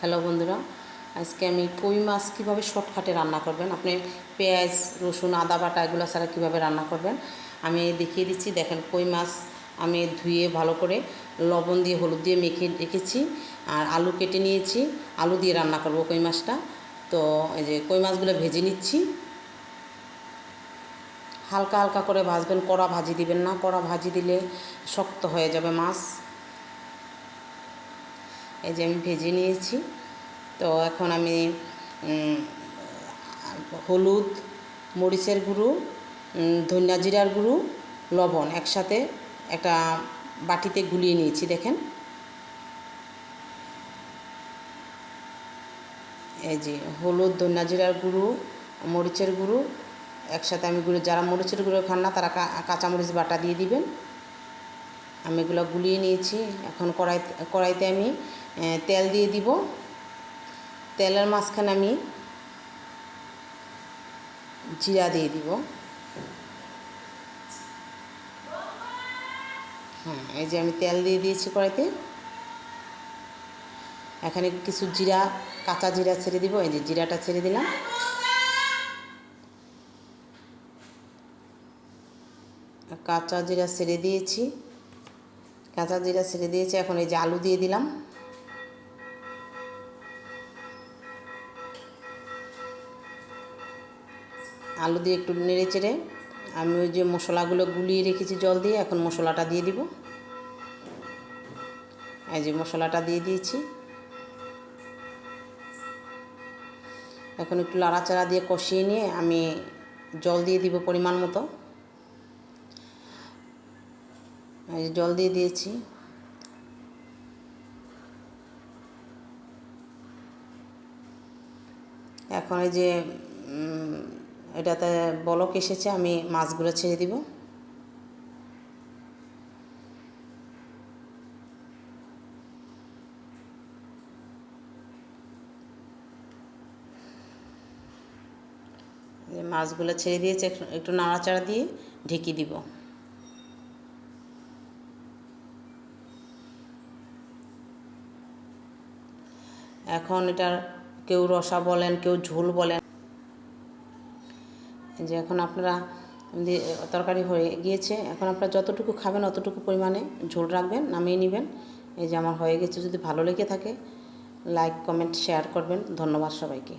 Hello বন্ধুরা, আজকে আমি কই মাছ কীভাবে শর্টকাটে রান্না করবেন, আপনি পেঁয়াজ রসুন আদা বাটা এগুলো ছাড়া কীভাবে রান্না করবেন আমি দেখিয়ে দিচ্ছি। দেখেন, কই মাছ আমি ধুয়ে ভালো করে লবণ দিয়ে হলুদ দিয়ে মেখে রেখেছি, আর আলু কেটে নিয়েছি, আলু দিয়ে রান্না করব কই মাছটা। তো এই যে কই মাছগুলো ভেজে নিচ্ছি, হালকা হালকা করে ভাজবেন, কড়া ভাজি দিবেন না, কড়া ভাজি দিলে শক্ত হয়ে যাবে মাছ। এই যে আমি ভেজে নিয়েছি। তো এখন আমি হলুদ, মরিচের গুঁড়ো, ধনিয়া জিরার গুঁড়ো, লবণ একসাথে একটা বাটিতে গুলিয়ে নিয়েছি। দেখেন, এই যে হলুদ, ধনিয়া জিরার গুঁড়ো, মরিচের গুঁড়ো একসাথে আমি যারা মরিচের গুঁড়ো খান না তারা কাঁচামরিচ বাটা দিয়ে দিবেন। আমি এগুলো গুলিয়ে নিয়েছি। এখন কড়াইতে আমি তেল দিয়ে দিব। তেলের মাঝখানে আমি জিরা দিয়ে দিব। এই যে আমি তেল দিয়ে দিয়েছি কড়াইতে। এখানে কিছু জিরা, কাঁচা জিরা ছেড়ে দিব। এই যে জিরাটা ছেড়ে দিলাম। কাঁচা জিরা ছেড়ে দিয়েছি। এখন এই যে আলু দিয়ে দিলাম। আলু দিয়ে একটু নেড়ে চেড়ে আমি ওই যে মশলাগুলো গুলিয়ে রেখেছি জল দিয়ে, এখন মশলাটা দিয়ে দিব। এই যে মশলাটা দিয়ে দিয়েছি। এখন একটু নাড়াচাড়া দিয়ে কষিয়ে নিয়ে আমি জল দিয়ে দিব পরিমাণ মতো। এই জল দিয়ে দিয়েছি। এখন এই যে এটাতে বলক এসেছে, আমি মাছগুলো ছেড়ে দিব। মাছগুলো ছেড়ে দিয়েছে, একটু নাড়াচাড়া দিয়ে ঢেকে দিব। এখন এটার কেউ রসা বলেন, কেউ ঝোল বলেন। যে এখন আপনারা তরকারি হয়ে গিয়েছে, এখন আপনারা যতটুকু খাবেন অতটুকু পরিমাণে ঝোল রাখবেন, নামিয়ে নেবেন। এই যে আমার হয়ে গেছে। যদি ভালো লেগে থাকে লাইক কমেন্ট শেয়ার করবেন। ধন্যবাদ সবাইকে।